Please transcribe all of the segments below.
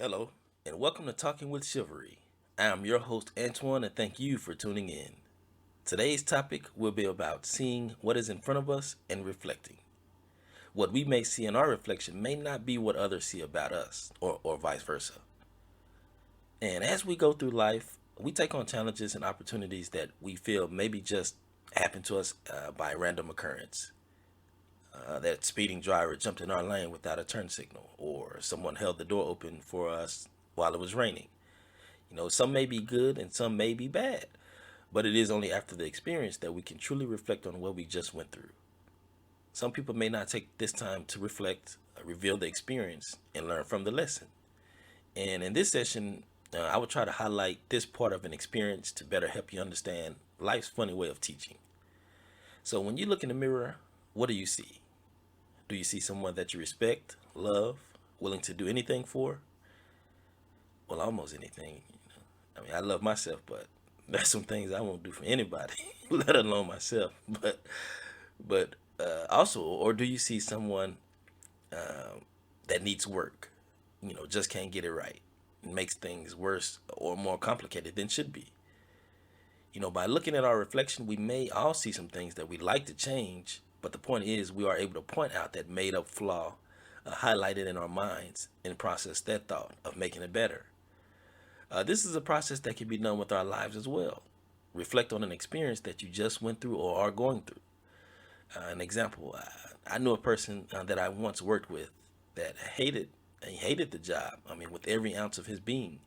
Hello, and welcome to Talking with Chivalry. I am your host, Antoine, and thank you for tuning in. Today's topic will be about seeing what is in front of us and reflecting. What we may see in our reflection may not be what others see about us, or vice versa. And as we go through life, we take on challenges and opportunities that we feel maybe just happened to us by random occurrence. That speeding driver jumped in our lane without a turn signal, or someone held the door open for us while it was raining. Some may be good and some may be bad, but it is only after the experience that we can truly reflect on what we just went through. Some people may not take this time to reflect, reveal the experience, and learn from the lesson. And in this session, I will try to highlight this part of an experience to better help you understand life's funny way of teaching. So, when you look in the mirror, what do you see? Do you see someone that you respect, love, willing to do anything for? Well, almost anything. I love myself, but there's some things I won't do for anybody, let alone myself. But also, or do you see someone that needs work? Just can't get it right. It makes things worse or more complicated than should be. By looking at our reflection, we may all see some things that we'd like to change, but the point is we are able to point out that made up flaw, highlight it in our minds, and process that thought of making it better. This is a process that can be done with our lives as well. Reflect on an experience that you just went through or are going through. An example, I knew a person that I once worked with that he hated the job. With every ounce of his being.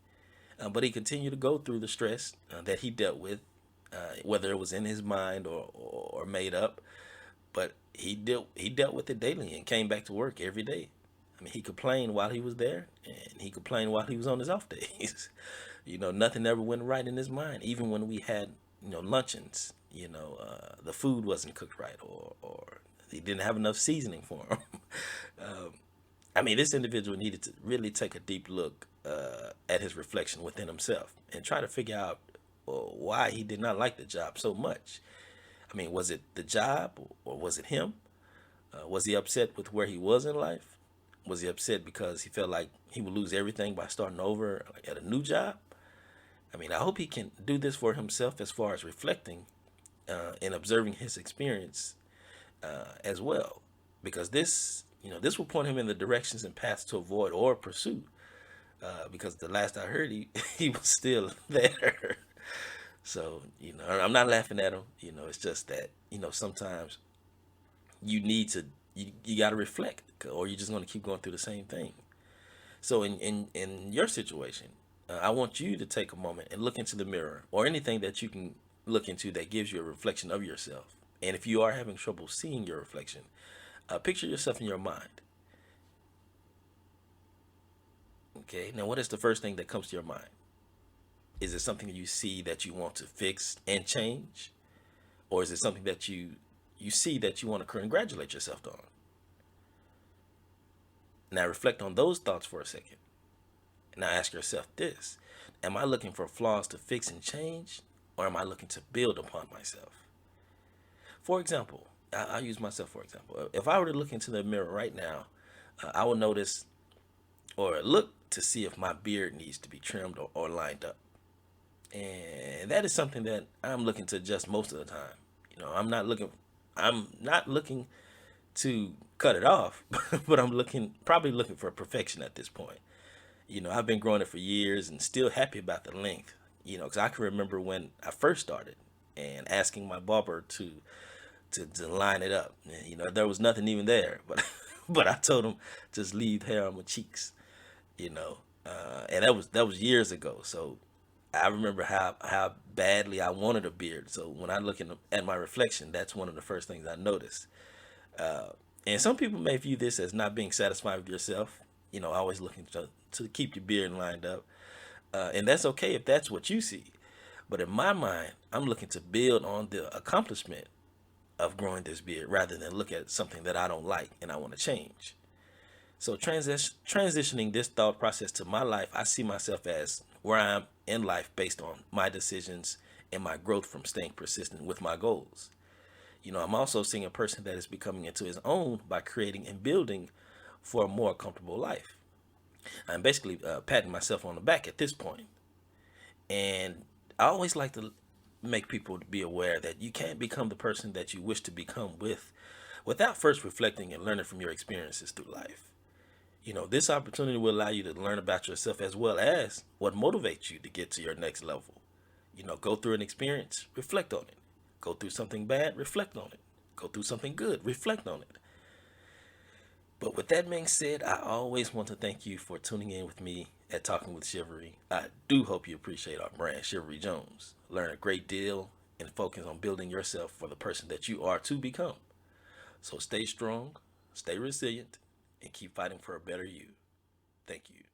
But he continued to go through the stress that he dealt with, whether it was in his mind or made up. But he dealt with it daily and came back to work every day. He complained while he was there, and he complained while he was on his off days. Nothing ever went right in his mind. Even when we had, luncheons, the food wasn't cooked right, or he didn't have enough seasoning for him. This individual needed to really take a deep look at his reflection within himself and try to figure out why he did not like the job so much. Was it the job or was it him? Was he upset with where he was in life? Was he upset because he felt like he would lose everything by starting over at a new job? I hope he can do this for himself as far as reflecting and observing his experience as well, because this will point him in the directions and paths to avoid or pursue. Because the last I heard, he was still there. So I'm not laughing at him. It's just that sometimes you need to you got to reflect, or you're just going to keep going through the same thing. So in your situation, I want you to take a moment and look into the mirror or anything that you can look into that gives you a reflection of yourself. And if you are having trouble seeing your reflection, picture yourself in your mind. Okay, now what is the first thing that comes to your mind? Is it something that you see that you want to fix and change? Or is it something that you see that you want to congratulate yourself on? Now reflect on those thoughts for a second. Now ask yourself this: am I looking for flaws to fix and change, or am I looking to build upon myself? For example, I'll use myself for example. If I were to look into the mirror right now, I will notice or look to see if my beard needs to be trimmed or lined up. And that is something that I'm looking to adjust most of the time. I'm not looking to cut it off, but I'm probably looking for perfection at this point. I've been growing it for years and still happy about the length. Because I can remember when I first started and asking my barber to line it up. And, there was nothing even there, but but I told him just leave hair on my cheeks. And that was years ago. So I remember how badly I wanted a beard. So when I look at my reflection, that's one of the first things I noticed. Uh, and some people may view this as not being satisfied with yourself. Always looking to keep your beard lined up. And that's okay if that's what you see. But in my mind, I'm looking to build on the accomplishment of growing this beard rather than look at something that I don't like and I want to change. So transitioning this thought process to my life, I see myself as where I am in life based on my decisions and my growth from staying persistent with my goals. I'm also seeing a person that is becoming into his own by creating and building for a more comfortable life. I'm basically patting myself on the back at this point. And I always like to make people be aware that you can't become the person that you wish to become without first reflecting and learning from your experiences through life. This opportunity will allow you to learn about yourself as well as what motivates you to get to your next level. Go through an experience, reflect on it. Go through something bad, reflect on it. Go through something good, reflect on it. But with that being said, I always want to thank you for tuning in with me at Talking with Chivalry. I do hope you appreciate our brand, Chivalry Jones. Learn a great deal and focus on building yourself for the person that you are to become. So stay strong, stay resilient, and keep fighting for a better you. Thank you.